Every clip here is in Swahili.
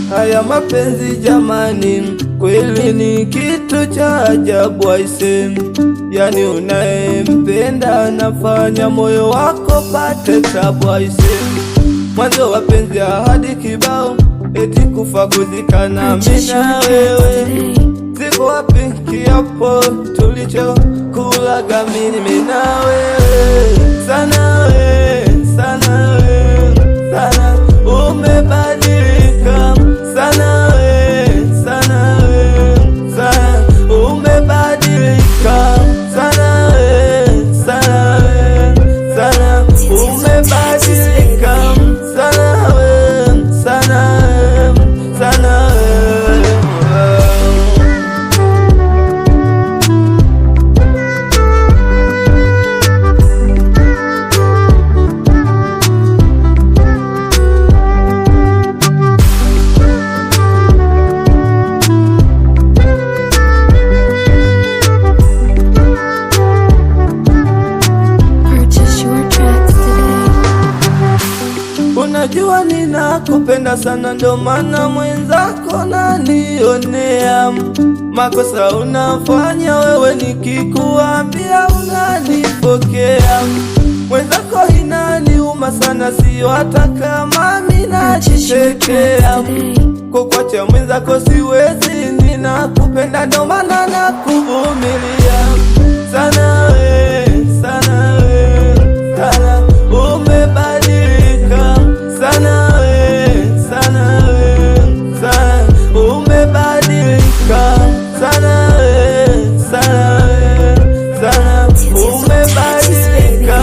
Haya mapenzi jamani, kweli ni kitu cha ajabu aise. Yani unayempenda anafanya moyo wako pate tabu aise. Mwanzo wa penzi ahadi kibao, eti kufa kuzikana mimi na wewe. Ziko wapi kiapo tulicho kulaga mimi na wewe? Sana wewe, sana wewe, sana umebadilika. Sana wewe, sana wewe, sana umebadilika. Sana wewe, sana wewe, sana umebadilika. Sana wewe, sana wewe, sana wewe. Unajua ninakupenda sana, ndo maana mwenzako nanionea. Makosa unafanya wewe, nikikuambia unanipokea. Mwenzako inaniuma sana, sio hata kama mimi najitekea. Kukuacha mwenzako siwezi, ninakupenda ndo maana nakuvumilia. Sana we, sana we, sana umebadilika. Sana we, sana we, sana umebadilika. Sana we, sana we, sana umebadilika.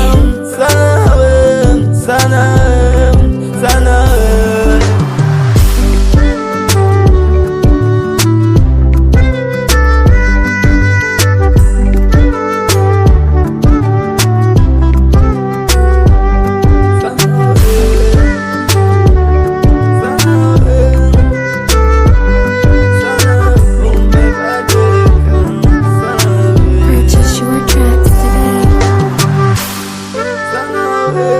Sana we, sana we, sana we. Purchase your tracks today. Sana we.